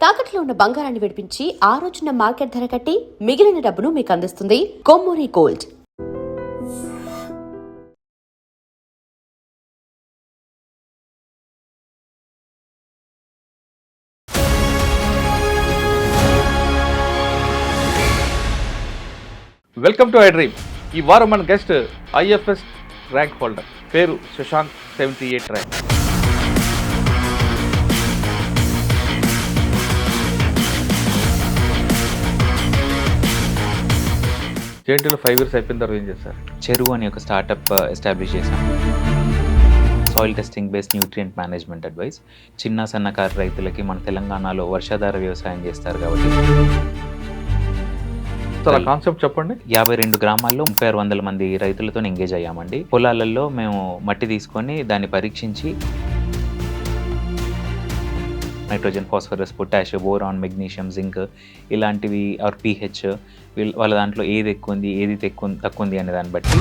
తాకట్లో ఉన్న బంగారాన్ని విడిపించి ఆ రోజున మార్కెట్ ధర కట్టి మిగిలిన డబ్బును మీకు అందిస్తుంది Kommuri gold. Welcome to I dream. ఈ వారం మన గెస్ట్ ఐఎఫ్ఎస్ ర్యాంక్ హోల్డర్, పేరు శశాంక్, 78 ర్యాంక్. జేఎన్టీలో 5 years అయిపోయిన తర్వాత ఏం చేస్తారు? చెరువు అని ఒక స్టార్టప్ ఎస్టాబ్లిష్ చేశాం. Soil testing based nutrient management advice. చిన్న సన్నకారు రైతులకి మన తెలంగాణలో వర్షాధార వ్యవసాయం చేస్తారు కాబట్టి కాన్సెప్ట్ చెప్పండి. 52 గ్రామాల్లో 3600 మంది రైతులతో ఎంగేజ్ అయ్యామండి. పొలాలలో మేము మట్టి తీసుకొని దాన్ని పరీక్షించి nitrogen, phosphorus, potash, boron, magnesium, zinc ఇలాంటివి ఆర్ పీహెచ్ వాళ్ళ దాంట్లో ఏది ఎక్కువ ఉంది, ఏది తక్కువ ఉంది అనే దాన్ని బట్టి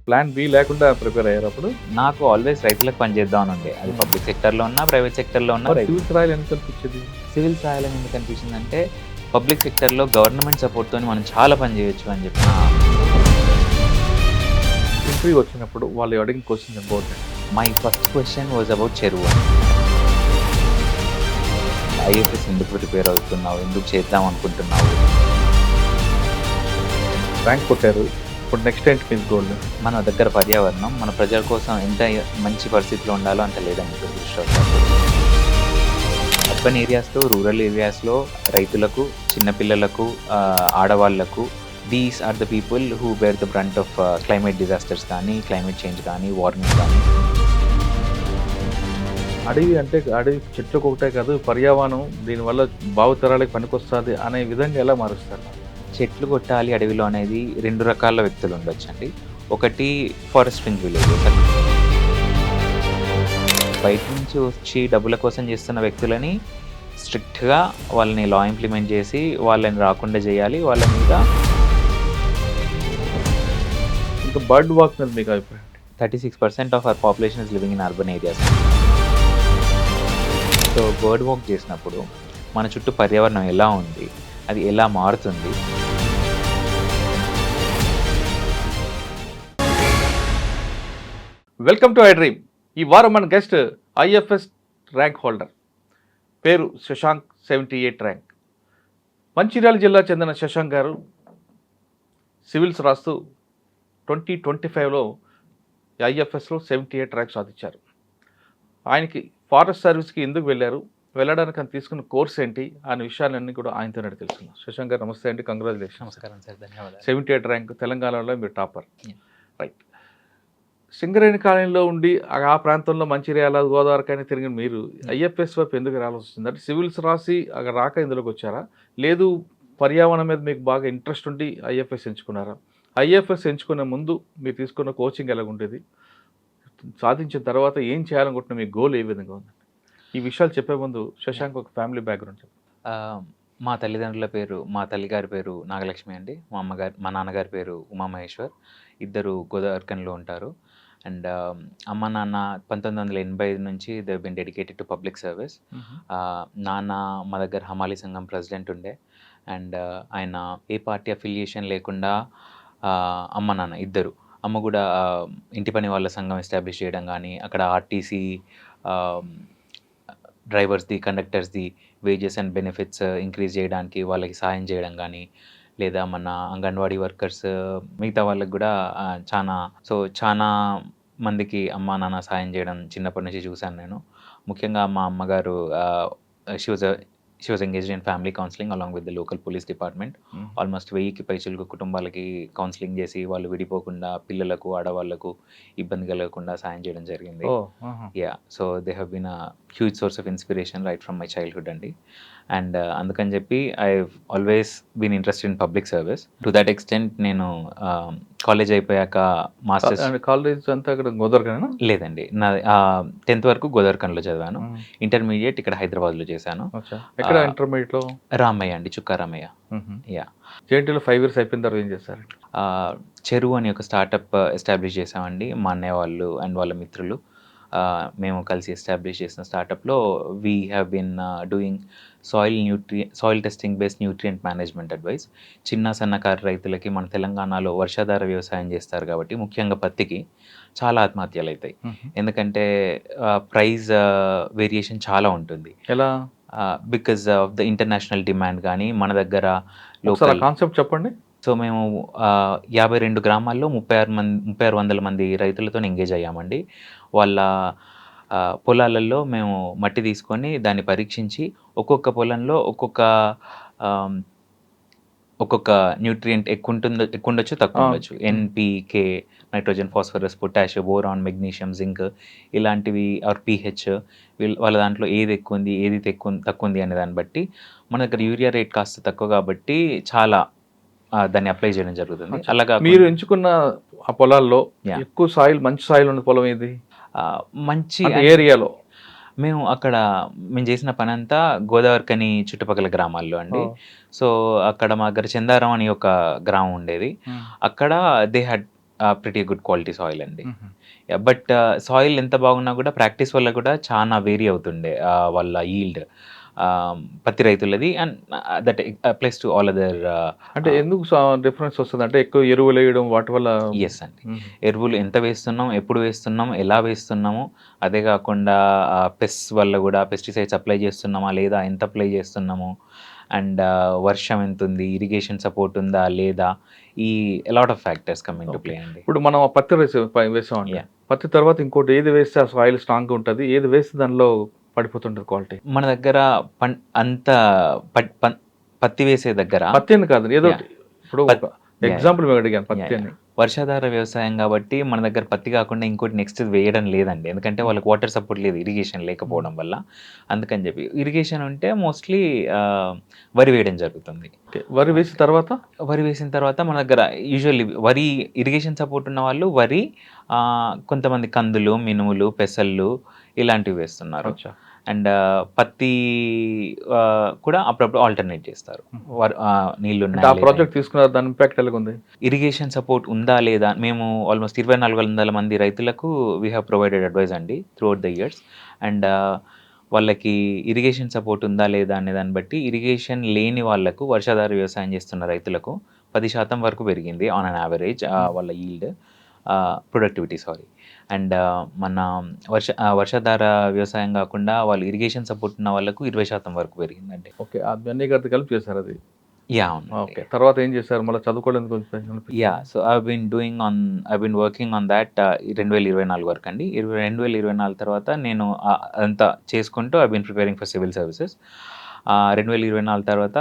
ప్లాన్ బి లేకుండా ప్రిపేర్ అయ్యారు. నాకు ఆల్వేస్ రైతులకు పనిచేద్దాం అని ఉండే. అది పబ్లిక్ సెక్టర్లో ఉన్నా, ప్రైవేట్ సెక్టర్లో ఉన్నా. సివిల్స్ రాయాలి ఎందుకు అనిపించింది? సివిల్స్ రాయాలని ఎందుకు అనిపించింది అంటే పబ్లిక్ సెక్టర్లో గవర్నమెంట్ సపోర్ట్తో మనం చాలా పని చేయొచ్చు అని చెప్పి. ఇంటర్వ్యూ వచ్చినప్పుడు వాళ్ళు అడిగిన question important. My first question was about చెరువు. ఐఎఫ్ఎస్ ఎందుకు ప్రిపేర్ అవుతున్నావు, ఎందుకు చేద్దాం అనుకుంటున్నావు? ర్యాంక్ కొట్టారు, ఇప్పుడు నెక్స్ట్ ఏంటి మీ గోల్? మన దగ్గర పర్యావరణం, మన ప్రజల కోసం ఎంత మంచి పరిస్థితిలో ఉండాలో అంత లేదండి. అర్బన్ ఏరియాస్లో, రూరల్ ఏరియాస్లో రైతులకు, చిన్నపిల్లలకు, ఆడవాళ్లకు, these are the people who bear the brunt of climate disasters కానీ, క్లైమేట్ చేంజ్ కానీ, వార్మింగ్ కానీ. అడవి అంటే అడవి చెట్లకు ఒకటే కాదు, పర్యావరణం దీనివల్ల భావితరాలకు పనికొస్తుంది అనే విధంగా ఎలా మారుస్తారు? చెట్లు కొట్టాలి అడవిలో అనేది 2 రకాల వ్యక్తులు ఉండొచ్చండి. ఒకటి ఫారెస్ట్రింగ్ విలేజెస్, బయట నుంచి వచ్చి డబ్బుల కోసం చేస్తున్న వ్యక్తులని స్ట్రిక్ట్గా వాళ్ళని లా ఇంప్లిమెంట్ చేసి వాళ్ళని రాకుండా చేయాలి. వాళ్ళ మీద ఇంకా బర్డ్ వాక్ మీద మీకు అభిప్రాయం? 36% of our population is living in urban areas. So bird walk చేసినప్పుడు మన చుట్టూ పర్యావరణం ఎలా ఉంది, అది ఎలా మారుతుంది. Welcome to I dream. ఈ వారం మన గెస్ట్ ఐఎఫ్ఎస్ ర్యాంక్ హోల్డర్, పేరు శశాంక్, 78 ర్యాంక్. మంచిర్యాల జిల్లా చెందిన శశాంక్ గారు సివిల్స్ రాస్తూ 2025లో ఐఎఫ్ఎస్లో 78 ర్యాంక్ సాధించారు. ఆయనకి ఫారెస్ట్ సర్వీస్కి ఎందుకు వెళ్ళారు, వెళ్ళడానికి ఆయన తీసుకున్న కోర్స్ ఏంటి అనే విషయాలన్నీ కూడా ఆయనతోనే తెలుసుకున్నాం. శశాంక్ గారు నమస్తే అండి, కంగ్రాచులేషన్. నమస్కారం సార్, ధన్యవాదాలు. 78 ర్యాంక్, తెలంగాణలో మీరు టాపర్. రైట్. సింగరేణి కాలనీలో ఉండి ఆ ప్రాంతంలో మంచిర్యాల, గోదావరి కానీ తిరిగిన మీరు ఐఎఫ్ఎస్ వైపు ఎందుకు రావాల్సి వస్తుంది? అంటే సివిల్స్ రాసి అక్కడ రాక ఇందులోకి వచ్చారా, లేదు పర్యావరణం మీద మీకు బాగా ఇంట్రెస్ట్ ఉండి ఐఎఫ్ఎస్ ఎంచుకున్నారా? ఐఎఫ్ఎస్ ఎంచుకునే ముందు మీరు తీసుకున్న కోచింగ్ ఎలా ఉండేది, సాధించిన తర్వాత ఏం చేయాలనుకుంటున్న మీ గోల్ ఏ విధంగా ఉంది? ఈ విషయాలు చెప్పే ముందు శశాంక్ ఒక ఫ్యామిలీ బ్యాక్గ్రౌండ్ చెప్పండి. మా తల్లిదండ్రుల పేరు, మా తల్లిగారి పేరు నాగలక్ష్మి అండి. మా నాన్నగారి పేరు ఉమామహేశ్వర్. ఇద్దరు గోదావరికన్లో ఉంటారు. అండ్ అమ్మ నాన్న 1985 నుంచి they been dedicated to public service. నాన్న మా దగ్గర హమాలి సంఘం ప్రెసిడెంట్ ఉండే. అండ్ ఆయన ఏ పార్టీ అఫిలియేషన్ లేకుండా అమ్మ నాన్న ఇద్దరు, అమ్మ కూడా ఇంటి పని వాళ్ళ సంఘం ఎస్టాబ్లిష్ చేయడం కానీ, అక్కడ ఆర్టీసీ డ్రైవర్స్ది, కండక్టర్స్ది వేజెస్ అండ్ బెనిఫిట్స్ ఇంక్రీజ్ చేయడానికి వాళ్ళకి సాయం చేయడం కానీ, లేదా మన అంగన్వాడీ వర్కర్స్ మిగతా వాళ్ళకి కూడా చాలా మందికి అమ్మ నాన్న సాయం చేయడం చిన్నప్పటి నుంచి చూశాను నేను. ముఖ్యంగా మా అమ్మగారు she was engaged in family counselling along with the local police department. Almost 1000కి పైచులకు కుటుంబాలకి కౌన్సిలింగ్ చేసి వాళ్ళు విడిపోకుండా పిల్లలకు, ఆడవాళ్లకు ఇబ్బంది కలగకుండా సాయం చేయడం జరిగింది. Yeah, so they have been a huge source of inspiration right from my childhood అండి. అండ్ అందుకని చెప్పి I always been interested in public service. To that extent నేను కాలేజ్ అయిపోయాక మాస్టర్స్. కాలేజ్ అంతా అక్కడ గోదావరికనేనా? లేదండి, నా 10th వరకు గోదావరికన్లో చదివాను. ఇంటర్మీడియట్ ఇక్కడ హైదరాబాద్లో చేశాను. ఎక్కడ ఇంటర్మీడియట్లో? రామయ్య అండి, చుక్కా రామయ్య. యా. జేఎన్టీలో 5 years అయిపోయిన తర్వాత ఏం చేస్తారు? చెరువు అని ఒక స్టార్టప్ ఎస్టాబ్లిష్ చేసామండి. మా అన్నయ్య వాళ్ళు అండ్ వాళ్ళ మిత్రులు. మేము కలిసి ఎస్టాబ్లిష్ చేసిన స్టార్టప్లో we have been doing soil testing based nutrient management advice. చిన్న సన్నకారు రైతులకి మన తెలంగాణలో వర్షాధార వ్యవసాయం చేస్తారు కాబట్టి ముఖ్యంగా పత్తికి చాలా ఆత్మహత్యలు అవుతాయి. ఎందుకంటే ప్రైస్ వేరియేషన్ చాలా ఉంటుంది. ఎలా? Because of the international demand కానీ మన దగ్గర ఒకసారి లోకల్. కాన్సెప్ట్ చెప్పండి. సో మేము 52 గ్రామాల్లో 3600 మంది రైతులతో ఎంగేజ్ అయ్యామండి. వాళ్ళ పొలాలలో మేము మట్టి తీసుకొని దాన్ని పరీక్షించి ఒక్కొక్క పొలంలో ఒక్కొక్క న్యూట్రియంట్ ఎక్కువ ఉండొచ్చు, తక్కువ ఉండొచ్చు. NPK, nitrogen, phosphorus, potash, boron, magnesium, zinc ఇలాంటివి ఆర్ పీహెచ్ వాళ్ళ దాంట్లో ఏది ఎక్కువ ఉంది, ఏది తక్కువ ఉంది అనే దాన్ని బట్టి మన దగ్గర యూరియా రేట్ కాస్త తక్కువ కాబట్టి చాలా దాన్ని అప్లై చేయడం జరుగుతుంది. అలాగా మీరు ఎంచుకున్న ఆ పొలాల్లో Yeah. ఎక్కువ సాయిల్, మంచి సాయిల్ ఉన్న పొలం ఏది మంచి ఏరియాలో? మేము చేసిన పని అంతా గోదావరికని చుట్టుపక్కల గ్రామాల్లో అండి. సో అక్కడ మా దగ్గర చందారం అని ఒక గ్రామం ఉండేది. అక్కడ they had pretty good quality soil అండి. బట్ సాయిల్ ఎంత బాగున్నా కూడా ప్రాక్టీస్ వల్ల కూడా చాలా వేరీ అవుతుండే వాళ్ళ ఈల్డ్ పత్తి రైతులది. And that applies to all other. అంటే ఎందుకు డిఫరెన్స్ వస్తుంది? అంటే ఎక్కువ ఎరువులు వేయడం వాటి వల్ల? ఎస్ అండి. ఎరువులు ఎంత వేస్తున్నాం, ఎప్పుడు వేస్తున్నాం, ఎలా వేస్తున్నాము, అదే కాకుండా పెస్ట్ వల్ల కూడా పెస్టిసైడ్స్ అప్లై చేస్తున్నామా లేదా, ఎంత అప్లై చేస్తున్నాము, అండ్ వర్షం ఎంత ఉంది, ఇరిగేషన్ సపోర్ట్ ఉందా లేదా, ఈ lot of factors coming to play అండి. ఇప్పుడు మనం ఆ పత్తి వేసామండి. Yeah. పత్తి తర్వాత ఇంకోటి ఏది వేస్తే ఆ సాయిల్ స్ట్రాంగ్ ఉంటుంది, ఏది వేస్తే దానిలో పడిపోతుంటుంది క్వాలిటీ? మన దగ్గర పత్తి వేసే దగ్గర పత్తి అని కాదు, ఏదో Yeah. ఇప్పుడు Yeah. ఎగ్జాంపుల్ మేము అడిగాను పత్తి అని. వర్షాధార వ్యవసాయం కాబట్టి మన దగ్గర పత్తి కాకుండా ఇంకోటి నెక్స్ట్ వేయడం లేదండి. ఎందుకంటే వాళ్ళకి వాటర్ సపోర్ట్ లేదు, ఇరిగేషన్ లేకపోవడం వల్ల. అందుకని చెప్పి ఇరిగేషన్ ఉంటే మోస్ట్లీ వరి వేయడం జరుగుతుంది. వరి వేసిన తర్వాత మన దగ్గర యూజువల్లీ వరి ఇరిగేషన్ సపోర్ట్ ఉన్న వాళ్ళు వరి, కొంతమంది కందులు, మినుములు, పెసళ్ళు ఇలాంటివి వేస్తున్నారు. అండ్ పత్తి కూడా అప్పుడప్పుడు ఆల్టర్నేట్ చేస్తారు. నీళ్ళు ఆ ప్రాజెక్ట్ తీసుకున్నారు, దాని ఇంపాక్ట్ ఎలా ఉంది? ఇరిగేషన్ సపోర్ట్ ఉందా లేదా, మేము ఆల్మోస్ట్ 2400 మంది రైతులకు వీ హ్యావ్ ప్రొవైడెడ్ అడ్వైజ్ అండి త్రూఅవుట్ ద ఇయర్స్. అండ్ వాళ్ళకి ఇరిగేషన్ సపోర్ట్ ఉందా లేదా అనే దాన్ని బట్టి ఇరిగేషన్ లేని వాళ్ళకు, వర్షాధార వ్యవసాయం చేస్తున్న రైతులకు 10% వరకు పెరిగింది ఆన్ అన్ యావరేజ్ వాళ్ళ ఈల్డ్ ప్రొడక్టివిటీ. అండ్ మన వర్షాధార వ్యవసాయం కాకుండా వాళ్ళు ఇరిగేషన్ సపోర్ట్ ఉన్న వాళ్ళకు 20% వరకు పెరిగిందండి. ఓకే, అన్ని కలిపి చేశారు అది? ఓకే, తర్వాత ఏం చేశారు? మళ్ళీ చదువుకోవడానికి? So I been working on that 2024 వరకు అండి. 2024 తర్వాత నేను అంతా చేసుకుంటూ I been preparing for civil services. 2024 తర్వాత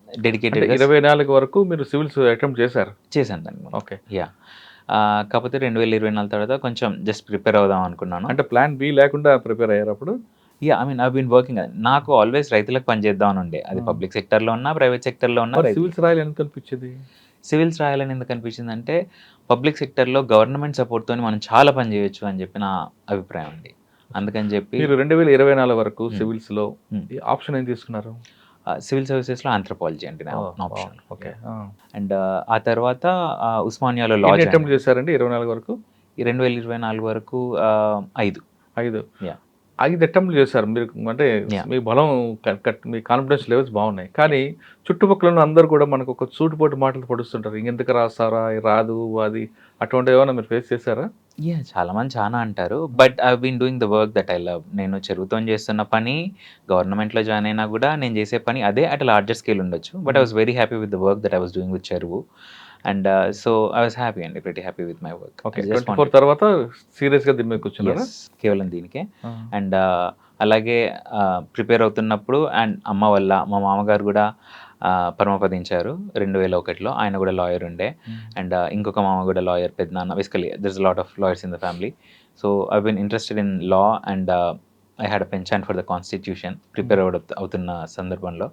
డెడికేటెడ్ 24 వరకు మీరు సివిల్స్ అటెంప్ట్ చేశాను దాన్ని. ఓకే. కాకపోతే 2024 తర్వాత కొంచెం జస్ట్ ప్రిపేర్ అవుదాం అనుకున్నాను. అంటే ప్లాన్ బి లేకుండా ప్రిపేర్ అయ్యారు అప్పుడు? I been working. నాకు ఆల్వేస్ రైతులకు పని చేద్దాం అని ఉండే. అది పబ్లిక్ సెక్టర్లో ఉన్నా, ప్రైవేట్ సెక్టర్లో ఉన్నా. సివిల్స్ రాయాలని ఎందుకు అనిపించింది? సివిల్స్ రాయాలని ఎందుకు అనిపించింది అంటే పబ్లిక్ సెక్టర్లో గవర్నమెంట్ సపోర్ట్తో మనం చాలా పని చేయొచ్చు అని చెప్పి నా అభిప్రాయం అండి. అందుకని చెప్పి మీరు 2024 వరకు సివిల్స్లో ఆప్షన్ ఏం తీసుకున్నారు? సివిల్ సర్వీసెస్లో ఆంథ్రపాలజీ అండి నా ఆప్షన్. ఓకే. అండ్ ఆ తర్వాత ఉస్మానియాలో లా అటెంప్ట్ చేశారండి 24 వరకు? 2024 వరకు 5 అటెంప్ట్లు చేశారు మీరు. అంటే మీ బలం, మీ కాన్ఫిడెన్స్ లెవెల్స్ బాగున్నాయి. కానీ చుట్టుపక్కల ఉన్న అందరూ కూడా మనకు ఒక సూటిపోటు మాటలు పడుస్తుంటారు, ఇంకెందుకు రాస్తారా, రాదు అది, అటువంటి ఏమైనా మీరు ఫేస్ చేశారా? చాలా మంది చాలా అంటారు. But I been doing the work that I love. నేను చెరువుతో చేస్తున్న పని, గవర్నమెంట్లో జాయిన్ అయినా కూడా నేను చేసే పని అదే అట్ లార్జర్ స్కేల్ ఉండొచ్చు. But I was very happy with the work that I was doing with చెరువు. And so I was happy అండి, very happy with my work. Okay, 24 తర్వాత సీరియస్గా దీని మీద కూర్చున్నారా? కేవలం దీనికే. అండ్ అలాగే ప్రిపేర్ అవుతున్నప్పుడు అండ్ అమ్మ వల్ల మా మామగారు కూడా పరమపదించారు 2001లో. ఆయన కూడా లాయర్ ఉండే. అండ్ ఇంకొక మామ కూడా లాయర్, పెద్దనాన్న. Basically there is lot of lawyers in the family. So I been interested in law and I had a passion for the constitution prepare అవుతున్న సందర్భంలో.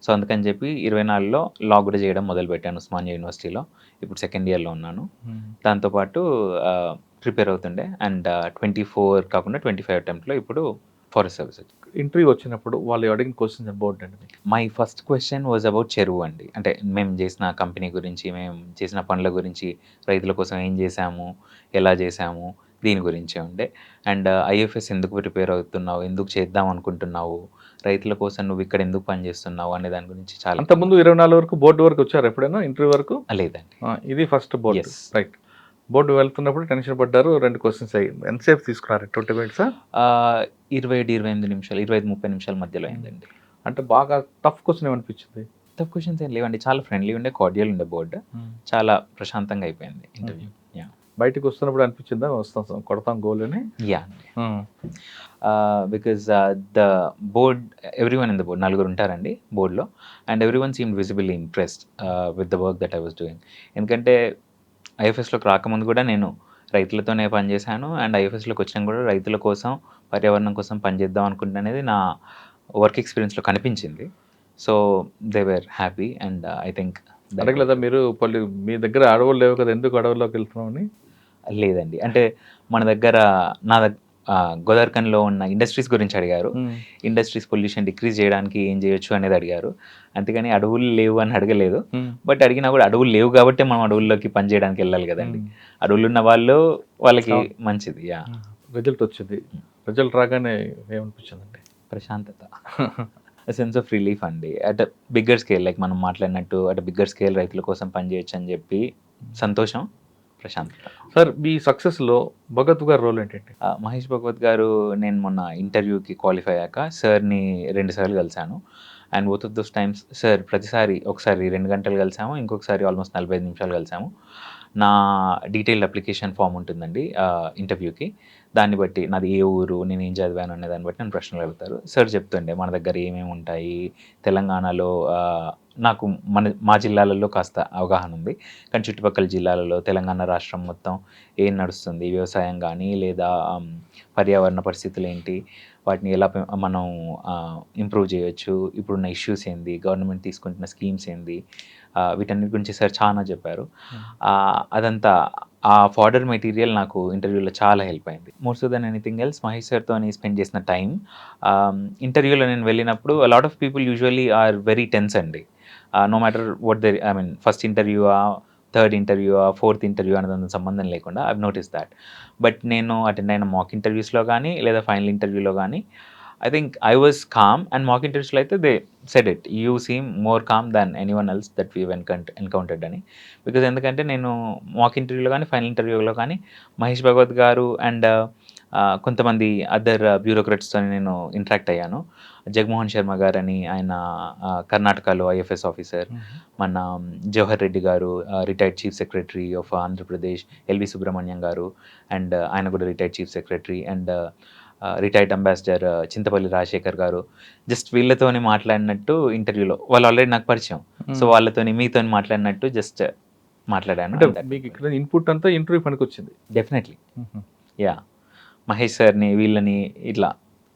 సో అందుకని చెప్పి 24లో లా కూడా చేయడం మొదలుపెట్టాను ఉస్మానియా యూనివర్సిటీలో. ఇప్పుడు సెకండ్ ఇయర్లో ఉన్నాను. దాంతోపాటు ప్రిపేర్ అవుతుండే. అండ్ 24 కాకుండా 25 అటెంప్ట్లో ఇప్పుడు ఫారెస్ట్ సర్వీస్. ఇంటర్వ్యూ వచ్చినప్పుడు వాళ్ళు అడిగిన క్వశ్చన్స్ అబౌట్ అండి? My first question was about చెరువు అండి. అంటే మేము చేసిన కంపెనీ గురించి, మేము చేసిన పనుల గురించి, రైతుల కోసం ఏం చేశాము, ఎలా చేశాము, దీని గురించే ఉండే. అండ్ ఐఎఫ్ఎస్ ఎందుకు ప్రిపేర్ అవుతున్నావు, ఎందుకు చేద్దాం అనుకుంటున్నావు, రైతుల కోసం నువ్వు ఇక్కడ ఎందుకు పనిచేస్తున్నావు అనే దాని గురించి చాలా. అంతకుముందు 24 వరకు బోర్డు వరకు వచ్చారు ఎప్పుడైనా ఇంటర్వ్యూ వరకు? లేదండి. ఇది first board. Yes. Right. Board వెళ్తున్నప్పుడు టెన్షన్ పడ్డారు, 2 క్వశ్చన్స్ అయ్యి ఎంతసేపు తీసుకున్నారు? 20 మినిట్స్? 27-28 నిమిషాలు, 25-30 నిమిషాల మధ్యలో అయిందండి. అంటే బాగా టఫ్ క్వశ్చన్ ఏమనిపించింది? టఫ్ క్వశ్చన్స్ ఏం లేవండి, చాలా ఫ్రెండ్లీ ఉండే, కార్డియల్ ఉండే బోర్డు, చాలా ప్రశాంతంగా అయిపోయింది ఇంటర్వ్యూ. బయటకు వస్తున్నప్పుడు అనిపించిందా వస్తాం కొడతాం గోల్ అని? Yeah, because the board, everyone in the board, 4 ఉంటారండి బోర్డులో, and everyone seemed visibly impressed with the work that I was doing. ఎందుకంటే ఐఎఫ్ఎస్లోకి రాకముందు కూడా నేను రైతులతోనే పనిచేశాను, అండ్ ఐఎఫ్ఎస్లోకి వచ్చినా కూడా రైతుల కోసం, పర్యావరణం కోసం పనిచేద్దాం అనుకుంటున్నా అనేది నా వర్క్ ఎక్స్పీరియన్స్లో కనిపించింది. So they were happy, and I think. అడగలేదా మీరు మీ దగ్గర అడవులు లేవు కదా, ఎందుకు అడవుల్లోకి వెళ్తున్నాం అని? లేదండి, అంటే మన దగ్గర గోదావరిఖనిలో ఉన్న ఇండస్ట్రీస్ గురించి అడిగారు. ఇండస్ట్రీస్ పొల్యూషన్ డిక్రీజ్ చేయడానికి ఏం చేయొచ్చు అనేది అడిగారు, అంతేగాని అడవులు లేవు అని అడగలేదు. బట్ అడిగినా కూడా అడవులు లేవు కాబట్టి మనం అడవుల్లోకి పని చేయడానికి వెళ్ళాలి కదండి. అడవులు ఉన్న వాళ్ళకి మంచిది. యా, రిజల్ట్ వచ్చింది. రిజల్ట్ రాగానే ఏమనిపించిందండి? ప్రశాంతత, సెన్స్ ఆఫ్ రిలీఫ్ అండి. అట్ బిగ్గర్ స్కేల్, లైక్ మనం మాట్లాడినట్టు అట్ బిగ్గర్ స్కేల్ రైతుల కోసం పనిచేయచ్చు అని చెప్పి సంతోషం, ప్రశాంతత. సార్, మీ సక్సెస్లో భగత్ గారి రోల్ ఏంటంటే? మహేష్ భగవత్ గారు, నేను మొన్న ఇంటర్వ్యూకి క్వాలిఫై అయ్యాక సార్ని 2 సార్లు కలిశాను. And both of those times sir ప్రతిసారి, ఒకసారి 2 గంటలు కలిసాము, ఇంకొకసారి ఆల్మోస్ట్ 45 నిమిషాలు కలిసాము. నా డీటెయిల్డ్ అప్లికేషన్ ఫామ్ ఉంటుందండి ఇంటర్వ్యూకి, దాన్ని బట్టి నాది ఏ ఊరు, నేను ఏం చదివాను అనే దాన్ని బట్టి నన్ను ప్రశ్నలు అడుగుతారు. సార్ చెప్తుండే మన దగ్గర ఏమేమి ఉంటాయి, తెలంగాణలో నాకు మా జిల్లాలలో కాస్త అవగాహన ఉంది, కానీ చుట్టుపక్కల జిల్లాలలో తెలంగాణ రాష్ట్రం మొత్తం ఏం నడుస్తుంది, వ్యవసాయం కానీ లేదా పర్యావరణ పరిస్థితులు ఏంటి, వాటిని ఎలా మనం ఇంప్రూవ్ చేయొచ్చు, ఇప్పుడున్న ఇష్యూస్ ఏంది, గవర్నమెంట్ తీసుకుంటున్న స్కీమ్స్ ఏంది, వీటన్నిటి గురించి సార్ చాలా చెప్పారు. అదంతా ఆ ఫార్డర్ మెటీరియల్ నాకు ఇంటర్వ్యూలో చాలా హెల్ప్ అయింది. More so than anything else Mahesh సార్తో స్పెండ్ చేసిన టైం, ఇంటర్వ్యూలో నేను వెళ్ళినప్పుడు lot of people usually are very tense అండి. No matter what they, I mean first interview, third interview, fourth interview అనేది సంబంధం లేకుండా ఐ నోటీస్ దాట్. బట్ నేను అటెండ్ అయిన మాక్ ఇంటర్వ్యూస్లో కానీ లేదా ఫైనల్ ఇంటర్వ్యూలో కానీ I think I was calm, and mock interviews like that, they said it, you seem more calm than anyone else that we've encountered అని. బికాజ్ ఎందుకంటే నేను మాక్ ఇంటర్వ్యూలో కానీ ఫైనల్ ఇంటర్వ్యూలో కానీ మహేష్ భగవత్ గారు అండ్ కొంతమంది అదర్ బ్యూరోక్రాట్స్తో నేను ఇంటరాక్ట్ అయ్యాను. జగన్మోహన్ శర్మ గారు అని, ఆయన కర్ణాటకలో ఐఎఫ్ఎస్ ఆఫీసర్, మన జవహర్ రెడ్డి గారు retired chief secretary of Andhra Pradesh, L V Subrahmanyam గారు, అండ్ ఆయన కూడా retired chief secretary, and retired ambassador Chintapalli Rajasekhar గారు. జస్ట్ వీళ్ళతోని మాట్లాడినట్టు ఇంటర్వ్యూలో, వాళ్ళు ఆల్రెడీ నాకు పరిచయం, సో వాళ్ళతోని మీతో మాట్లాడినట్టు జస్ట్ మాట్లాడాను. అంటే మీకు ఇక్కడ ఇన్పుట్ అంతా ఇంటర్వ్యూ పనికి వచ్చింది? Definitely, yeah. మహేష్ సార్ని వీళ్ళని ఇట్లా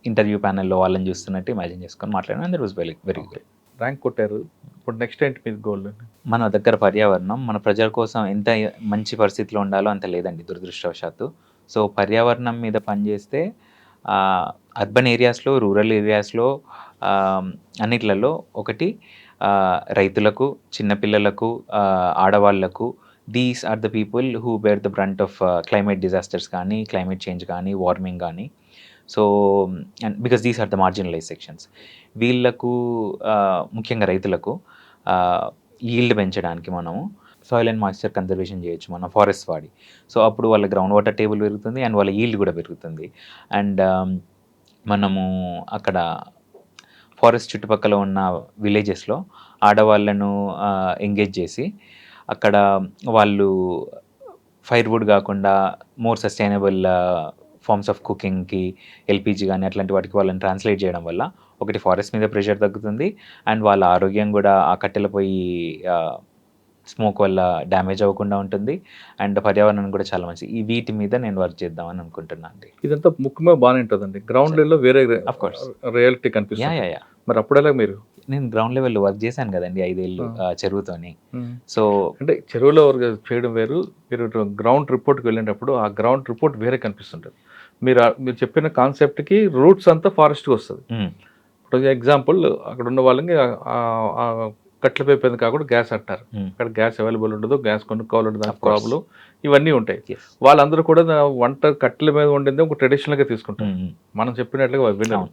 ఇంటర్వ్యూ ప్యానెల్లో వాళ్ళని చూస్తున్నట్టు ఇమాజిన్ చేసుకొని మాట్లాడాను, and it was very very good. Rank కొట్టారు, ఇప్పుడు నెక్స్ట్ ఏంటి మీ గోల్? మన దగ్గర పర్యావరణం, మన ప్రజల కోసం ఎంత మంచి పరిస్థితిలో ఉండాలో అంత లేదండి దురదృష్టవశాత్తు. సో పర్యావరణం మీద పనిచేస్తే అర్బన్ ఏరియాస్లో, రూరల్ ఏరియాస్లో, అన్నిట్లలో ఒకటి రైతులకు, చిన్నపిల్లలకు, ఆడవాళ్లకు, these are the people who bear the brunt of climate disasters కానీ, క్లైమేట్ చేంజ్ కానీ, వార్మింగ్ కానీ. So and because these are the marginalise sections. వీళ్ళకు ముఖ్యంగా రైతులకు ఈల్డ్ పెంచడానికి మనము సాయిల్ అండ్ మాయిశ్చర్ కన్జర్వేషన్ చేయొచ్చు మనం ఫారెస్ట్ వాడి. సో అప్పుడు వాళ్ళ గ్రౌండ్ వాటర్ టేబుల్ పెరుగుతుంది, అండ్ వాళ్ళ ఈల్డ్ కూడా పెరుగుతుంది. అండ్ మనము అక్కడ ఫారెస్ట్ చుట్టుపక్కల ఉన్న విలేజెస్లో ఆడవాళ్ళను ఎంగేజ్ చేసి అక్కడ వాళ్ళు ఫైర్వుడ్ కాకుండా మోర్ సస్టైనబుల్ ఫార్మ్స్ ఆఫ్ కుకింగ్కి, ఎల్పిజి కానీ అట్లాంటి వాటికి వాళ్ళని ట్రాన్స్లేట్ చేయడం వల్ల ఒకటి ఫారెస్ట్ మీద ప్రెషర్ తగ్గుతుంది, అండ్ వాళ్ళ ఆరోగ్యం కూడా ఆ కట్టెల పొయ్యి స్మోక్ వల్ల డ్యామేజ్ అవ్వకుండా ఉంటుంది, అండ్ పర్యావరణం కూడా చాలా మంచి. ఈ వీటి మీద నేను వర్క్ చేద్దామని అనుకుంటున్నాను అండి. ఇదంతా ముఖ్యమే బాగానే ఉంటుందండి, గ్రౌండ్ లెవెల్లో వేరే రియాలిటీ కనిపిస్తుంది. యా. మరి అప్పుడేలా మీరు? నేను గ్రౌండ్ లెవెల్లో వర్క్ చేశాను కదండి 5 ఏళ్ళు చెరువుతోని. సో అంటే చెరువులో వర్క్ చేయడం వేరు, మీరు గ్రౌండ్ రిపోర్ట్కి వెళ్ళినప్పుడు ఆ గ్రౌండ్ రిపోర్ట్ వేరే కనిపిస్తుంటుంది. మీరు చెప్పిన కాన్సెప్ట్కి రూట్స్ అంతా ఫారెస్ట్కి వస్తుంది. ఇప్పుడు ఎగ్జాంపుల్ అక్కడ ఉన్న వాళ్ళకి కట్టెల పొయ్యి కాకుండా గ్యాస్ అంటారు. అక్కడ గ్యాస్ అవైలబుల్ ఉండదు, గ్యాస్ కొనుక్కోవాలంటే దానికి ప్రాబ్లం, ఇవన్నీ ఉంటాయి. వాళ్ళందరూ కూడా వంట కట్టెల మీద వండింది ఒక ట్రెడిషనల్గా తీసుకుంటారు, మనం చెప్పినట్లుగా వినరు.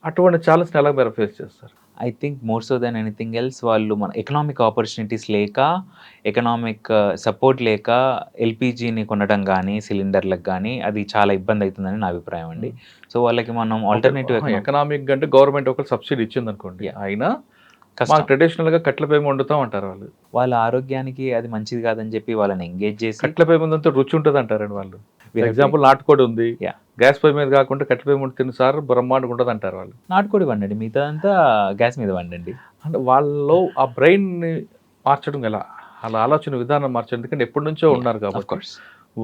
అటువంటి ఛాలెంజ్ ఎలా మీరు ఫేస్ చేస్తారు? I think more so than anything else వాళ్ళు మన ఎకనామిక్ ఆపర్చునిటీస్ లేక, ఎకనామిక్ సపోర్ట్ లేక ఎల్పిజిని కొనడం కానీ, సిలిండర్లకు కానీ అది చాలా ఇబ్బంది అవుతుందని నా అభిప్రాయం అండి. సో వాళ్ళకి మనం ఆల్టర్నేటివ్ ఎకనామిక్ అంటే గవర్నమెంట్ ఒక సబ్సిడీ ఇచ్చింది అనుకోండి, అయినా మాకు ట్రెడిషనల్గా కట్టెల పొయ్యి వండుతాం అంటారు వాళ్ళు. వాళ్ళ ఆరోగ్యానికి అది మంచిది కాదని చెప్పి వాళ్ళని ఎంగేజ్ చేసి కట్టెల పొయ్యి ముందంతా రుచి ఉంటుంది అంటారండి వాళ్ళు. ఎగ్జాంపుల్ నాటుకోడి ఉంది, గ్యాస్ పొయ్యి మీద కాకుండా కట్టెల పొయ్యి ముందు తిన్నసారి బ్రహ్మాండంగా ఉంటుంది అంటారు వాళ్ళు. నాటుకోడి వండండి, మిగతాదంతా గ్యాస్ మీద వండండి. అంటే వాళ్ళలో ఆ బ్రెయిన్ని మార్చడం ఎలా, అలా ఆలోచన విధానం మార్చడం, ఎందుకంటే ఎప్పటి నుంచో ఉన్నారు కాబట్టి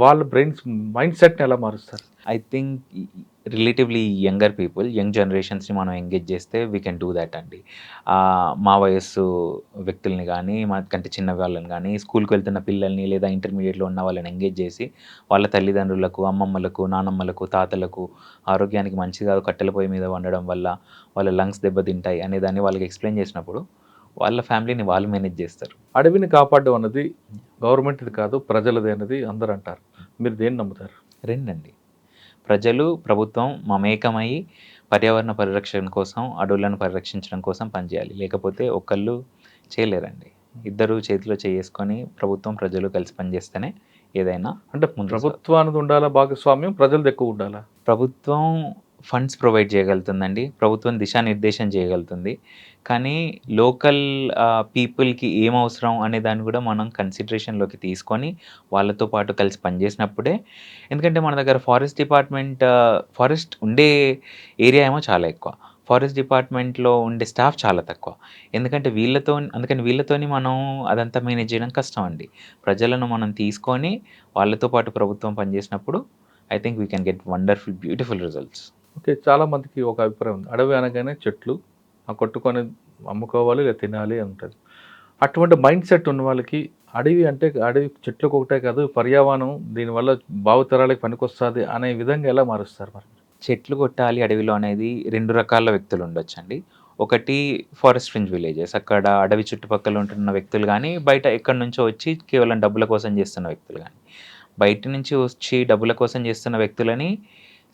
వాళ్ళ బ్రెయిన్స్ మైండ్ సెట్ని ఎలా మారుస్తారు? I think relatively younger people, young జనరేషన్స్ని మనం ఎంగేజ్ చేస్తే వీ కెన్ డూ దాట్ అండి. మా వయస్సు వ్యక్తుల్ని కానీ, మాకంటే చిన్న వాళ్ళని కానీ, స్కూల్కి వెళ్తున్న పిల్లల్ని లేదా ఇంటర్మీడియట్లో ఉన్న వాళ్ళని ఎంగేజ్ చేసి వాళ్ళ తల్లిదండ్రులకు, అమ్మమ్మలకు, నానమ్మలకు, తాతలకు ఆరోగ్యానికి మంచిది కాదు కట్టెల పొయ్యి మీద వండడం వల్ల వాళ్ళ లంగ్స్ దెబ్బతింటాయి అనే దాన్ని వాళ్ళకి ఎక్స్ప్లెయిన్ చేసినప్పుడు వాళ్ళ ఫ్యామిలీని వాళ్ళు మేనేజ్ చేస్తారు. అడవిని కాపాడడం అన్నది గవర్నమెంట్ది కాదు, ప్రజలది అనేది అందరూ అంటారు. మీరు దేన్ని నమ్ముతారు? రెండండి. ప్రజలు, ప్రభుత్వం మమేకమై పర్యావరణ పరిరక్షణ కోసం, అడవులను పరిరక్షించడం కోసం పనిచేయాలి. లేకపోతే ఒకళ్ళు చేయలేరండి. ఇద్దరు చేతిలో చేసుకొని ప్రభుత్వం, ప్రజలు కలిసి పనిచేస్తేనే ఏదైనా అంటే ప్రభుత్వానికి ఉండాలా భాగస్వామ్యం, ప్రజలది ఎక్కువ ఉండాలా? ప్రభుత్వం ఫండ్స్ ప్రొవైడ్ చేయగలుగుతుందండి, ప్రభుత్వం దిశానిర్దేశం చేయగలుగుతుంది. కానీ లోకల్ పీపుల్కి ఏం అవసరం అనే దాన్ని కూడా మనం కన్సిడరేషన్లోకి తీసుకొని వాళ్ళతో పాటు కలిసి పనిచేసినప్పుడే, ఎందుకంటే మన దగ్గర ఫారెస్ట్ ఉండే ఏరియా ఏమో చాలా ఎక్కువ, ఫారెస్ట్ డిపార్ట్మెంట్లో ఉండే స్టాఫ్ చాలా తక్కువ. అందుకని వీళ్ళతోని మనం అదంతా మేనేజ్ చేయడం కష్టం అండి. ప్రజలను మనం తీసుకొని వాళ్ళతో పాటు ప్రభుత్వం పనిచేసినప్పుడు I think we can get wonderful beautiful results. Okay, చాలామందికి ఒక అభిప్రాయం ఉంది, అడవి అనగానే చెట్లు కొట్టుకొని అమ్ముకోవాలి లేదా తినాలి అని ఉంటుంది. అటువంటి మైండ్ సెట్ ఉన్న వాళ్ళకి అడవి అంటే అడవి చెట్లకు ఒకటే కాదు, పర్యావరణం దీనివల్ల భావితరాలకు పనికొస్తుంది అనే విధంగా ఎలా మారుస్తారు మరి? చెట్లు కొట్టాలి అడవిలో అనేది 2 రకాల వ్యక్తులు ఉండొచ్చండి. ఒకటి ఫారెస్ట్ ఫ్రింజ్ విలేజెస్, అక్కడ అడవి చుట్టుపక్కల ఉంటున్న వ్యక్తులు కానీ, బయట ఎక్కడి నుంచో వచ్చి కేవలం డబ్బుల కోసం చేస్తున్న వ్యక్తులు కానీ. బయట నుంచి వచ్చి డబ్బుల కోసం చేస్తున్న వ్యక్తులని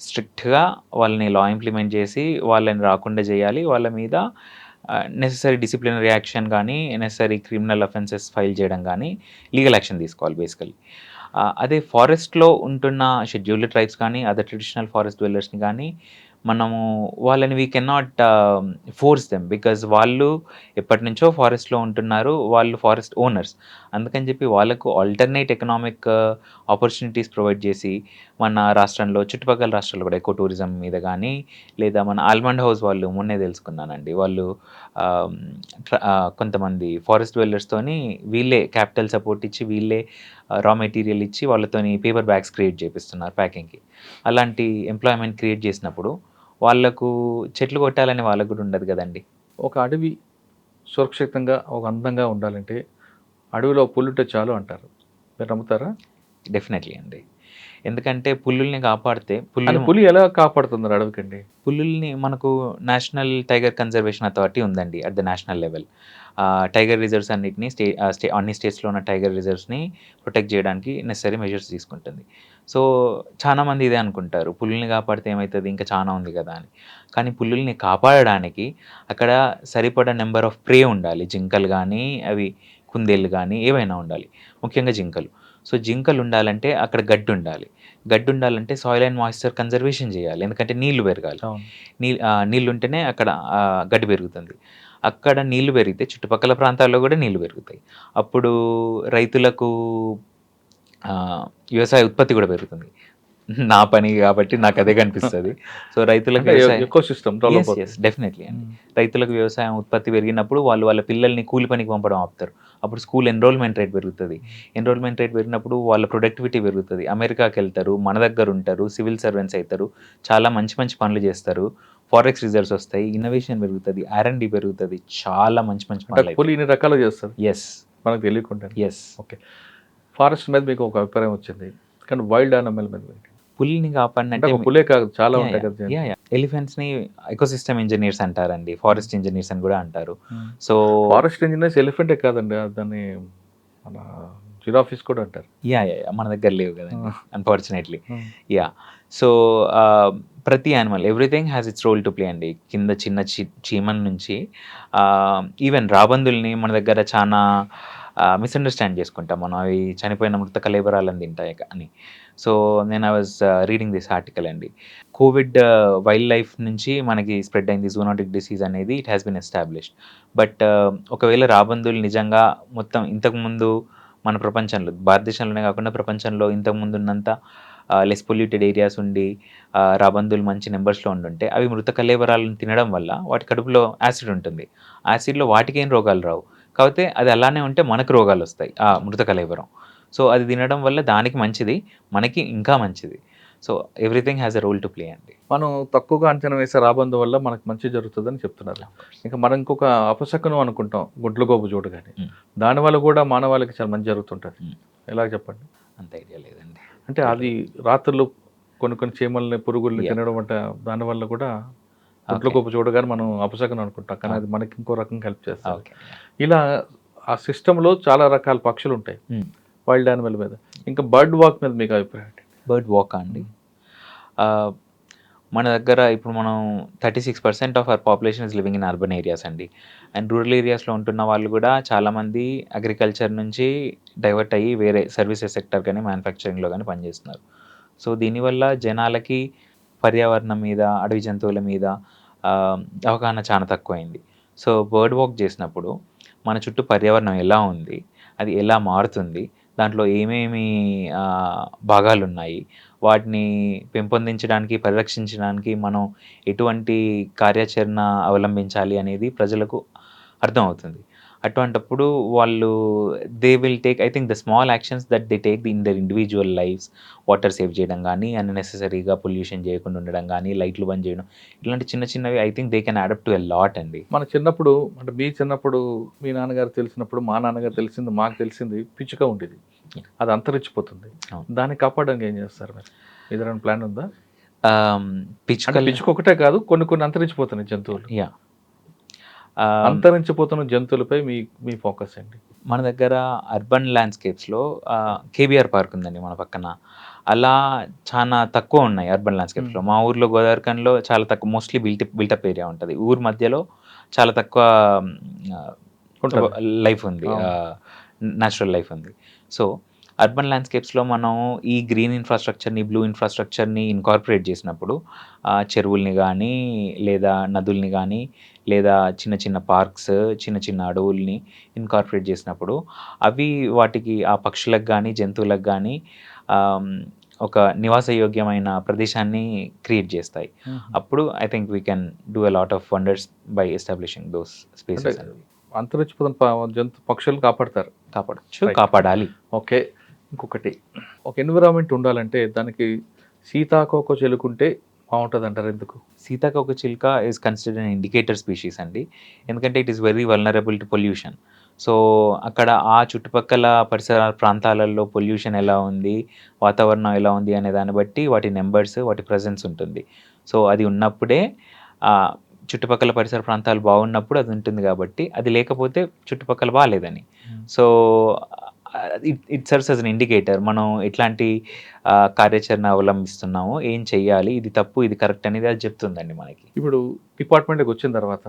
స్ట్రిక్ట్గా వాళ్ళని లా ఇంప్లిమెంట్ చేసి వాళ్ళని రాకుండా చేయాలి. వాళ్ళ మీద నెసెసరీ డిసిప్లినరీ యాక్షన్ కానీ, నెసెసరీ క్రిమినల్ అఫెన్సెస్ ఫైల్ చేయడం కానీ, లీగల్ యాక్షన్ తీసుకోవాలి బేసికలీ. అదే ఫారెస్ట్లో ఉంటున్న షెడ్యూల్డ్ ట్రైబ్స్ కానీ, అదర్ ట్రెడిషనల్ ఫారెస్ట్ డ్వెల్లర్స్ని కానీ మనము వాళ్ళని we can not force them, because వాళ్ళు ఎప్పటి నుంచో ఫారెస్ట్లో ఉంటున్నారు, వాళ్ళు ఫారెస్ట్ ఓనర్స్. అందుకని చెప్పి వాళ్ళకు ఆల్టర్నేట్ ఎకనామిక్ ఆపర్చునిటీస్ ప్రొవైడ్ చేసి మన రాష్ట్రంలో, చుట్టుపక్కల రాష్ట్రాల్లో కూడా ఎక్కువ టూరిజం మీద కానీ, లేదా మన ఆల్మండ్ హౌస్ వాళ్ళు మొన్నే తెలుసుకున్నానండి, వాళ్ళు కొంతమంది ఫారెస్ట్ డ్వెల్లర్స్తోని వీళ్ళే క్యాపిటల్ సపోర్ట్ ఇచ్చి, వీళ్ళే రా మెటీరియల్ ఇచ్చి వాళ్ళతోని పేపర్ బ్యాగ్స్ క్రియేట్ చేపిస్తున్నారు ప్యాకింగ్కి. అలాంటి ఎంప్లాయ్మెంట్ క్రియేట్ చేసినప్పుడు వాళ్ళకు చెట్లు కొట్టాలని వాళ్ళకు కూడా ఉండదు కదండి. ఒక అడవి సురక్షితంగా, ఒక అందంగా ఉండాలంటే అడవిలో పుల్లుంటే చాలు అంటారు, మీరు నమ్ముతారా? డెఫినెట్లీ అండి. ఎందుకంటే పులుల్ని కాపాడితే, పులి ఎలా కాపాడుతున్నారు అడవికండి? పులుల్ని మనకు నేషనల్ టైగర్ కన్జర్వేషన్ అథారిటీ ఉందండి at the national level. Tiger reserves అన్నిటిని అన్ని స్టేట్స్లో ఉన్న టైగర్ రిజర్వ్స్ని ప్రొటెక్ట్ చేయడానికి నెసరీ మెజర్స్ తీసుకుంటుంది. సో చాలామంది ఇదే అనుకుంటారు, పులుల్ని కాపాడితే ఏమవుతుంది, ఇంకా చాలా ఉంది కదా అని. కానీ పులుల్ని కాపాడడానికి అక్కడ సరిపడా నెంబర్ ఆఫ్ ప్రే ఉండాలి. జింకలు కానీ, అవి కుందేళ్ళు కానీ ఏవైనా ఉండాలి, ముఖ్యంగా జింకలు. సో జింకలు ఉండాలంటే అక్కడ గడ్డి ఉండాలి. గడ్డి ఉండాలంటే సాయిల్ అండ్ మాయిశ్చర్ కన్జర్వేషన్ చేయాలి, ఎందుకంటే నీళ్లు పెరగాలి. నీళ్ళు ఉంటేనే అక్కడ గడ్డి పెరుగుతుంది. అక్కడ నీళ్లు పెరిగితే చుట్టుపక్కల ప్రాంతాల్లో కూడా నీళ్లు పెరుగుతాయి. అప్పుడు రైతులకు వ్యవసాయ ఉత్పత్తి కూడా పెరుగుతుంది. నా పని కాబట్టి నాకు అదే కనిపిస్తుంది. సో రైతులకు డెఫినెట్లీ అండి, రైతులకు వ్యవసాయం ఉత్పత్తి పెరిగినప్పుడు వాళ్ళు వాళ్ళ పిల్లల్ని కూలి పనికి పంపడం ఆపుతారు. అప్పుడు స్కూల్ ఎన్రోల్మెంట్ రేట్ పెరుగుతుంది. ఎన్రోల్మెంట్ రేట్ పెరిగినప్పుడు వాళ్ళ ప్రొడక్టివిటీ పెరుగుతుంది. అమెరికాకి వెళ్తారు, మన దగ్గర ఉంటారు, సివిల్ సర్వెంట్స్ అవుతారు, చాలా మంచి మంచి పనులు చేస్తారు, ఫారెక్స్ రిజర్వ్స్ వస్తాయి, ఇన్నోవేషన్ పెరుగుతుంది, R&D పెరుగుతుంది, చాలా మంచి మంచి పనులు ఇన్ని రకాలు చేస్తారు. ఎస్, మనకు తెలియకుండా. ఎస్. ఓకే, ఫారెస్ట్ మీద మీకు ఒక అభిప్రాయం వచ్చింది, కానీ వైల్డ్ యానిమల్ మీద పులిని అంటే కాపాడినంటే ఒక పులే కాదు, చాలా ఉంటాయి కదా జంతువులు. ఎలిఫెంట్స్ని ఎకోసిస్టమ్ ఇంజనీర్స్ అంటారండి, ఫారెస్ట్ ఇంజనీర్స్ అని కూడా అంటారు. సో ఫారెస్ట్ ఇంజనీర్స్ ఎలిఫెంటే కాదండి, దాన్ని మన జిరాఫీస్ కూడా అంటారు. మన దగ్గర లేవు కదండి అన్ఫార్చునేట్లీ. Hmm. యా సో ప్రతి animal everything has its role to play అండి. కింద చిన్న చీమల నుంచి ఈవెన్ రాబందుల్ని మన దగ్గర చాలా మిస్అండర్స్టాండ్ చేసుకుంటాం మనం, అవి చనిపోయిన మృత కళేబరాలను తింటాయి అని. సో నేను I was reading this article అండి. కోవిడ్ వైల్డ్ లైఫ్ నుంచి మనకి స్ప్రెడ్ అయింది జూనోటిక్ డిసీజ్ అనేది, it has been established. But ఒకవేళ రాబందులు నిజంగా మొత్తం ఇంతకుముందు మన ప్రపంచంలో, భారతదేశంలోనే కాకుండా ప్రపంచంలో ఇంతకుముందు ఉన్నంత లెస్ పొల్యూటెడ్ ఏరియాస్ ఉండి రాబందులు మంచి నెంబర్స్లో ఉండుంటే, అవి మృత కళేబరాలను తినడం వల్ల వాటి కడుపులో యాసిడ్ ఉంటుంది. యాసిడ్లో వాటికి ఏం రోగాలు రావు, కాకపోతే అది అలానే ఉంటే మనకు రోగాలు వస్తాయి ఆ మృత కళేబరం. సో అది తినడం వల్ల దానికి మంచిది, మనకి ఇంకా మంచిది. So everything has a role to play అండి. మనం తక్కువగా అంచనా వేసే రాబందు వల్ల మనకు మంచి జరుగుతుందని చెప్తున్నారు. ఇంకా మనం ఇంకొక అపశకనం అనుకుంటాం, గుడ్లగోబు చూడు కానీ, దానివల్ల కూడా మానవాళికి చాలా మంచి జరుగుతుంటుంది. ఎలా చెప్పండి? అంత ఐడియా లేదండి. అంటే అది రాత్రులు కొన్ని చీమల్ని పురుగుల్ని తినడం అంటే దానివల్ల కూడా గుడ్లగోబు చూడగానే మనం అపశకనం అనుకుంటాం, కానీ అది మనకి ఇంకో రకంగా హెల్ప్ చేస్తాం. ఓకే. ఇలా ఆ సిస్టంలో చాలా రకాల పక్షులు ఉంటాయి వైల్డ్ యానిమల్ మీద. ఇంకా బర్డ్ వాక్ మీద మీకు అభిప్రాయం ఏంటి? బర్డ్ వాక్ అండి, మన దగ్గర ఇప్పుడు మనం 36% of our population is living in urban areas అండి. అండ్ రూరల్ ఏరియాస్లో ఉంటున్న వాళ్ళు కూడా చాలామంది అగ్రికల్చర్ నుంచి డైవర్ట్ అయ్యి వేరే సర్వీసెస్ సెక్టర్ కానీ మ్యానుఫ్యాక్చరింగ్లో కానీ పనిచేస్తున్నారు. సో దీనివల్ల జనాలకి పర్యావరణం మీద, అడవి జంతువుల మీద అవగాహన చాలా తక్కువైంది. సో బర్డ్ వాక్ చేసినప్పుడు మన చుట్టూ పర్యావరణం ఎలా ఉంది, అది ఎలా మారుతుంది, దాంట్లో ఏమేమి భాగాలు ఉన్నాయి, వాటిని పెంపొందించడానికి, పరిరక్షించడానికి మనం ఎటువంటి కార్యాచరణ అవలంబించాలి అనేది ప్రజలకు అర్థమవుతుంది. అటువంటప్పుడు వాళ్ళు they will take, I think the small actions that they take in their individual lifes, water save చేయడం కానీ, అన్నెసెసరీగా పొల్యూషన్ చేయకుండా ఉండడం కానీ, లైట్లు బంద్ చేయడం, ఇలాంటి చిన్న చిన్నవి I think they can adapt to a lot అండి. మన చిన్నప్పుడు అంటే మీ చిన్నప్పుడు మీ నాన్నగారు తెలిసినప్పుడు మా నాన్నగారు తెలిసింది, మాకు తెలిసింది పిచ్చుక ఉండేది, అది అంతరించిపోతుంది. దాన్ని కాపాడడానికి ఏం చేస్తారు మీరు? ఏదైనా ప్లాన్ ఉందా? పిచ్చుక ఒకటే కాదు, కొన్ని అంతరించిపోతున్నాయి జంతువులు. యా అంతరించిపోతున్న జంతువులపై మీ ఫోకస్ ఏంటి? మన దగ్గర అర్బన్ ల్యాండ్స్కేప్స్లో కేబీఆర్ పార్క్ ఉందండి మన పక్కన. అలా చాలా తక్కువ ఉన్నాయి అర్బన్ ల్యాండ్స్కేప్స్లో. మా ఊర్లో గోదావరిఖండ్లో చాలా తక్కువ, మోస్ట్లీ బిల్టప్ ఏరియా ఉంటుంది. ఊరు మధ్యలో చాలా తక్కువ లైఫ్ ఉంది, న్యాచురల్ లైఫ్ ఉంది. సో అర్బన్ ల్యాండ్స్కేప్స్లో మనం ఈ గ్రీన్ ఇన్ఫ్రాస్ట్రక్చర్ని, బ్లూ ఇన్ఫ్రాస్ట్రక్చర్ని ఇన్కార్పొరేట్ చేసినప్పుడు, చెరువుల్ని కానీ, లేదా నదుల్ని కానీ, లేదా చిన్న చిన్న పార్క్స్, చిన్న చిన్న అడవుల్ని ఇన్కార్పొరేట్ చేసినప్పుడు, అవి వాటికి, ఆ పక్షులకు కానీ, జంతువులకు కానీ ఒక నివాసయోగ్యమైన ప్రదేశాన్ని క్రియేట్ చేస్తాయి. అప్పుడు I think we can do a lot of wonders by establishing those spaces. అంతరించిపోతున్న పక్షులు కాపాడాలి. ఓకే. ఇంకొకటి, ఒక ఎన్విరాన్మెంట్ ఉండాలంటే దానికి సీతాకోక చిలుకుంటే బాగుంటుంది అంటారు. ఎందుకు? సీతాకోక చిలుక is considered an indicator species అండి, ఎందుకంటే it is very vulnerable to pollution. So అక్కడ ఆ చుట్టుపక్కల పరిసర ప్రాంతాలలో పొల్యూషన్ ఎలా ఉంది, వాతావరణం ఎలా ఉంది అనే దాన్ని బట్టి వాటి నెంబర్స్, వాటి ప్రజెన్స్ ఉంటుంది. సో అది ఉన్నప్పుడే, చుట్టుపక్కల పరిసర ప్రాంతాలు బాగున్నప్పుడు అది ఉంటుంది, కాబట్టి అది లేకపోతే చుట్టుపక్కల బాగాలేదని. So it serves as an indicator, మనం ఎట్లాంటి కార్యాచరణ అవలంబిస్తున్నాము, ఏం చెయ్యాలి, ఇది తప్పు, ఇది కరెక్ట్ అనేది అది చెప్తుందండి మనకి. ఇప్పుడు డిపార్ట్మెంట్కి వచ్చిన తర్వాత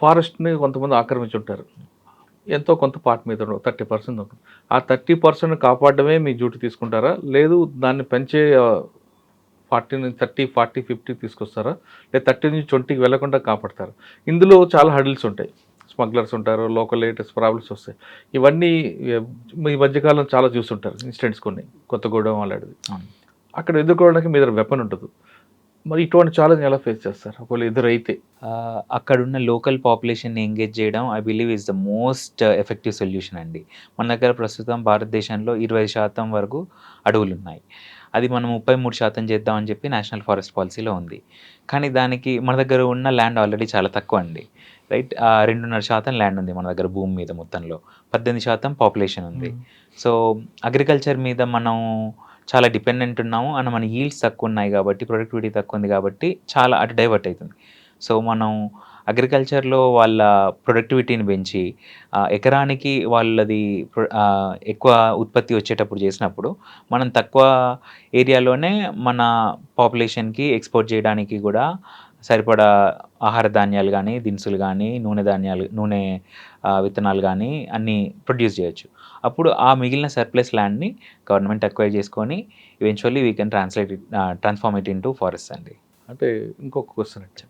ఫారెస్ట్ని కొంతమంది ఆక్రమించి ఉంటారు, ఎంతో కొంత పార్ట్ మీద 30% ఉంటుంది. ఆ 30% కాపాడమే మీ డ్యూటీ తీసుకుంటారా, లేదు దాన్ని పెంచే 30, 40, 50 తీసుకొస్తారా, లేదా 30 నుంచి 20కి వెళ్లకుండా కాపాడతారు? ఇందులో చాలా హడిల్స్ ఉంటాయి, స్మగ్లర్స్ ఉంటారు, లోకల్ లేటెస్ట్ ప్రాబ్లమ్స్ వస్తాయి. ఇవన్నీ ఈ మధ్యకాలం చాలా చూస్తుంటారు ఇన్సిడెంట్స్, కొన్ని కొత్తగూడెం అలాంటిది. అక్కడ ఎదుర్కోవడానికి మీ దగ్గర వెపన్ ఉంటుంది. మరి ఇటువంటి ఛాలెంజ్ ఎలా ఫేస్ చేస్తారు ఒకవేళ ఎదురైతే? అక్కడున్న లోకల్ పాపులేషన్ని ఎంగేజ్ చేయడం I believe is the most effective solution అండి. మన దగ్గర ప్రస్తుతం భారతదేశంలో 20% వరకు అడవులు ఉన్నాయి. అది మనం 33% చేద్దామని చెప్పి నేషనల్ ఫారెస్ట్ పాలసీలో ఉంది. కానీ దానికి మన దగ్గర ఉన్న ల్యాండ్ ఆల్రెడీ చాలా తక్కువ అండి, రైట్? 2.5% ల్యాండ్ ఉంది మన దగ్గర భూమి మీద మొత్తంలో, 18% పాపులేషన్ ఉంది. సో అగ్రికల్చర్ మీద మనం చాలా డిపెండెంట్ ఉన్నాము అండ్ మన ఈల్డ్స్ తక్కువ ఉన్నాయి కాబట్టి, ప్రొడక్టివిటీ తక్కువ ఉంది కాబట్టి చాలా అటు డైవర్ట్ అవుతుంది. సో మనం అగ్రికల్చర్‌లో వాళ్ళ ప్రొడక్టివిటీని పెంచి ఎకరానికి వాళ్ళది ఎక్కువ ఉత్పత్తి వచ్చేటప్పుడు చేసినప్పుడు, మనం తక్కువ ఏరియాలోనే మన పాపులేషన్‌కి ఎక్స్‌పోర్ట్ చేయడానికి కూడా సరిపడా ఆహార ధాన్యాలు గానీ, దినుసులు గానీ, నూనె విత్తనాలు గానీ అన్నీ ప్రొడ్యూస్ చేయొచ్చు. అప్పుడు ఆ మిగిలిన సర్ప్లస్ ల్యాండ్‌ని గవర్నమెంట్ అక్వైర్ చేసుకొని eventually we can transform it into forests అండి. అంటే ఇంకొక క్వశ్చన్ అండి,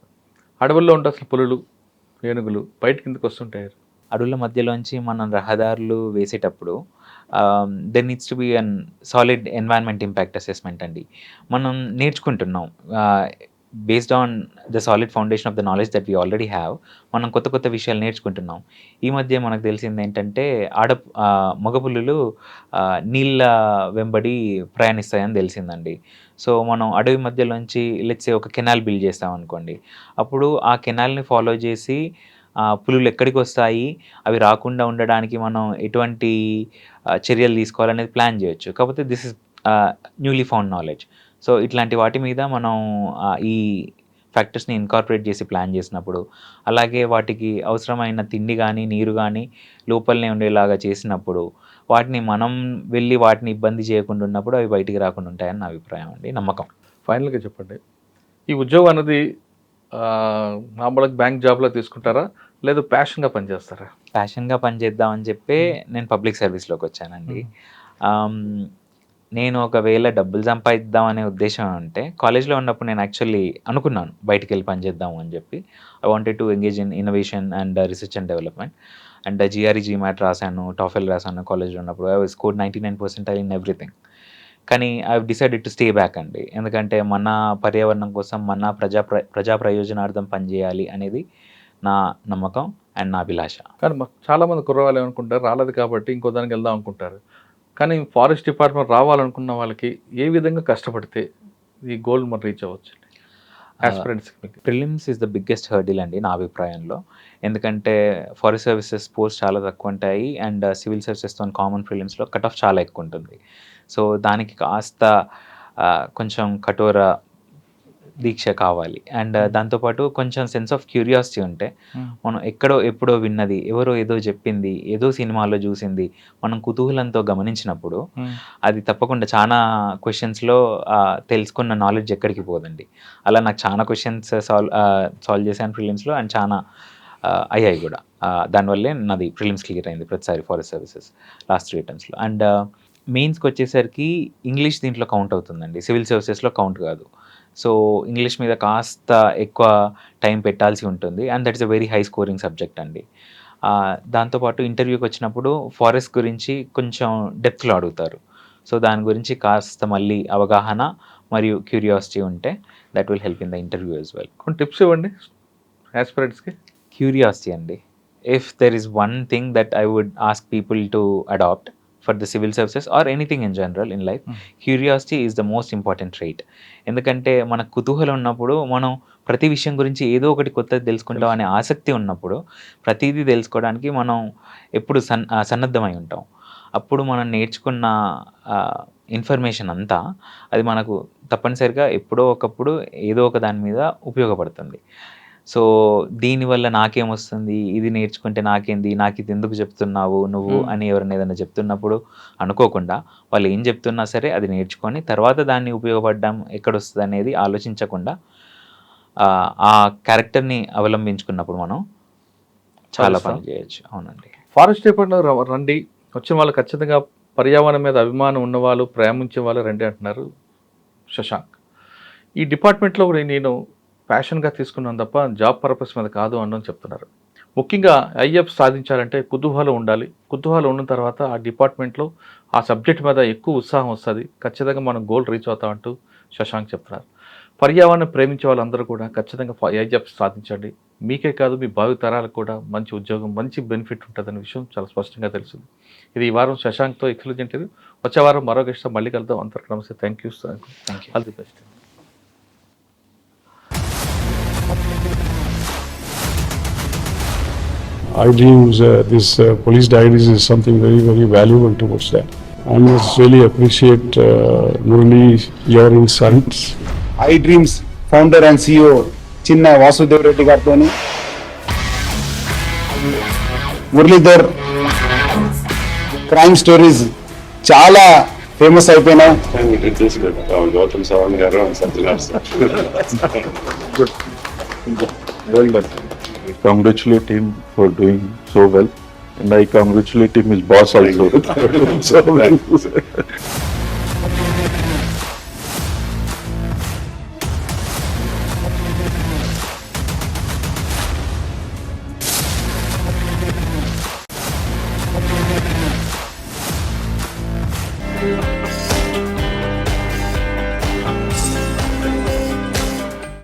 అడవుల్లో ఉంటే అసలు పులులు, ఏనుగులు బయటకి ఎందుకు వస్తుంటాయి? అడవుల మధ్యలోంచి మనం రహదారులు వేసేటప్పుడు there needs to be an solid environment impact assessment అండి. మనం నేర్చుకుంటున్నాం based on the solid foundation of the knowledge that we already have. మనం కొత్త కొత్త విషయాలు నేర్చుకుంటున్నాం. ఈ మధ్య మనకు తెలిసింది ఏంటంటే మగపులులు నీళ్ళ వెంబడి ప్రయాణిస్తాయని తెలిసిందండి. సో మనం అడవి మధ్యలోంచి లెట్స్ సే ఒక కెనాల్ బిల్డ్ చేస్తాం అనుకోండి. అప్పుడు ఆ కెనాల్ని ఫాలో చేసి పులులు ఎక్కడికి వస్తాయి, అవి రాకుండా ఉండడానికి మనం ఎటువంటి చర్యలు తీసుకోవాలనేది ప్లాన్ చేయొచ్చు. కాకపోతే this is newly found knowledge. So ఇట్లాంటి వాటి మీద మనం ఈ ఫ్యాక్టర్స్ని ఇన్కార్పొరేట్ చేసి ప్లాన్ చేసినప్పుడు, అలాగే వాటికి అవసరమైన తిండి కానీ, నీరు కానీ లోపలనే ఉండేలాగా చేసినప్పుడు, వాటిని మనం వెళ్ళి వాటిని ఇబ్బంది చేయకుండా ఉన్నప్పుడు అవి బయటికి రాకుండా ఉంటాయని నా అభిప్రాయం అండి, నమ్మకం. ఫైనల్గా చెప్పండి, ఈ ఉద్యోగం అనేది మామూలుగా బ్యాంక్ జాబ్లో తీసుకుంటారా, లేదు ప్యాషన్గా పనిచేస్తారా? ప్యాషన్గా పనిచేద్దామని చెప్పి నేను పబ్లిక్ సర్వీస్లోకి వచ్చానండి. నేను ఒకవేళ డబ్బులు సంపాదిద్దాం అనే ఉద్దేశం అంటే, కాలేజ్లో ఉన్నప్పుడు నేను యాక్చువల్లీ అనుకున్నాను బయటికి వెళ్ళి పనిచేద్దాము అని చెప్పి. I wanted to engage in innovation and research and development. And GRE GMAT రాశాను, TOEFL రాశాను కాలేజ్లో ఉన్నప్పుడు. I was scored 99% in everything. కానీ I decided to stay back అండి. ఎందుకంటే మన పర్యావరణం కోసం, మన ప్రజా ప్రయోజనార్థం పనిచేయాలి అనేది నా నమ్మకం అండ్ నా అభిలాష. కానీ చాలామంది కుర్రవాళ్ళు ఏమనుకుంటారు, రాలేదు కాబట్టి ఇంకో దానికి వెళ్దాం అనుకుంటారు. కానీ ఫారెస్ట్ డిపార్ట్మెంట్ రావాలనుకున్న వాళ్ళకి ఏ విధంగా కష్టపడితే ఈ గోల్ మనం రీచ్ అవ్వచ్చు? Prelims is the biggest hurdle అండి నా అభిప్రాయంలో. ఎందుకంటే ఫారెస్ట్ సర్వీసెస్ పోస్ట్ చాలా తక్కువ ఉంటాయి అండ్ సివిల్ సర్వీసెస్తో కామన్ ప్రిలిమ్స్లో కట్ ఆఫ్ చాలా ఎక్కువ ఉంటుంది. సో దానికి కాస్త కొంచెం కఠోర దీక్ష కావాలి. అండ్ దాంతోపాటు కొంచెం సెన్స్ ఆఫ్ క్యూరియాసిటీ ఉంటే, మనం ఎక్కడో ఎప్పుడో విన్నది, ఎవరో ఏదో చెప్పింది, ఏదో సినిమాలో చూసింది మనం కుతూహలంతో గమనించినప్పుడు అది తప్పకుండా చాలా క్వశ్చన్స్లో తెలుసుకున్న నాలెడ్జ్ ఎక్కడికి పోదండి. అలా నాకు చాలా క్వశ్చన్స్ సాల్వ్ చేశాను ప్రిలిమ్స్లో అండ్ చాలా అయ్యాయి కూడా. దానివల్లే నాది ప్రిలిమ్స్ క్లియర్ అయింది ప్రతిసారి ఫారెస్ట్ సర్వీసెస్ లాస్ట్ 3 attemptsలో. అండ్ మెయిన్స్కి వచ్చేసరికి ఇంగ్లీష్ దీంట్లో కౌంట్ అవుతుందండి, సివిల్ సర్వీసెస్లో కౌంట్ కాదు. సో ఇంగ్లీష్ మీద కాస్త ఎక్కువ టైం పెట్టాల్సి ఉంటుంది and that is a very high scoring subject అండి. దాంతోపాటు ఇంటర్వ్యూకి వచ్చినప్పుడు ఫారెస్ట్ గురించి కొంచెం డెప్త్లో అడుగుతారు. సో దాని గురించి కాస్త మళ్ళీ అవగాహన మరియు క్యూరియాసిటీ ఉంటే that will help in the interview as well. కొన్ని టిప్స్ ఇవ్వండి ఆస్పిరెంట్స్కి. క్యూరియాసిటీ అండి. If there is one thing that I would ask people to adapt for the civil services or anything in general in life, curiosity is the most important trait. ఎందుకంటే మన కుతూహలం ఉన్నప్పుడు, మనం ప్రతి విషయం గురించి ఏదో ఒకటి కొత్తది తెలుసుకుంటాం అనే ఆసక్తి ఉన్నప్పుడు, ప్రతిదీ తెలుసుకోవడానికి మనం ఎప్పుడు సన్నద్ధమై ఉంటాం. అప్పుడు మనం నేర్చుకున్న ఇన్ఫర్మేషన్ అంతా అది మనకు తప్పనిసరిగా ఎప్పుడో ఒకప్పుడు ఏదో ఒక దాని మీద ఉపయోగపడుతుంది. సో దీనివల్ల నాకేమొస్తుంది, ఇది నేర్చుకుంటే నాకేంది, నాకు ఇది ఎందుకు చెప్తున్నావు నువ్వు అని ఎవరైనా ఏదైనా చెప్తున్నప్పుడు అనుకోకుండా, వాళ్ళు ఏం చెప్తున్నా సరే అది నేర్చుకొని తర్వాత దాన్ని ఉపయోగపడడం ఎక్కడొస్తుంది అనేది ఆలోచించకుండా ఆ క్యారెక్టర్ని అవలంబించుకున్నప్పుడు మనం చాలా పని చేయొచ్చు. అవునండి. ఫారెస్ట్ డిపార్ట్మెంట్ రండి, వచ్చిన వాళ్ళు ఖచ్చితంగా పర్యావరణం మీద అభిమానం ఉన్నవాళ్ళు, ప్రేమించే వాళ్ళు రండి అంటున్నారు శశాంక్. ఈ డిపార్ట్మెంట్లో కూడా నేను ప్యాషన్గా తీసుకున్నాను తప్ప జాబ్ పర్పస్ మీద కాదు అని చెప్తున్నారు. ముఖ్యంగా IAF సాధించాలంటే కుతూహలం ఉండాలి. కుతూహలం ఉన్న తర్వాత ఆ డిపార్ట్మెంట్లో ఆ సబ్జెక్ట్ మీద ఎక్కువ ఉత్సాహం వస్తుంది, ఖచ్చితంగా మనం గోల్ రీచ్ అవుతామంటూ శశాంక్ చెప్తున్నారు. పర్యావరణం ప్రేమించే వాళ్ళందరూ కూడా ఖచ్చితంగా IAF సాధించండి. మీకే కాదు, మీ భావి తరాలకు కూడా మంచి ఉద్యోగం, మంచి బెనిఫిట్ ఉంటుందనే విషయం చాలా స్పష్టంగా తెలిసింది. ఇది ఈ వారం శశాంక్తో ఎక్స్క్లూజివ్ ఇంటర్వ్యూ. వచ్చే వారం మరో గెస్ట్తో మళ్ళీ కలుద్దాం. అందరికీ నమస్తే. Thank you. All the best. I believe this police diaries is something very, very valuable towards that. I must really appreciate Murali, your insights. I dreams founder and CEO చిన్న వాసుదేవ్ రెడ్డి గారితో Muralidhar crime stories చాలా famous అయిపోయినాయి. Gautam Savan garu and Satyanar sir. Good. Well done. I congratulate him for doing so well, and I congratulate him his boss also. So well.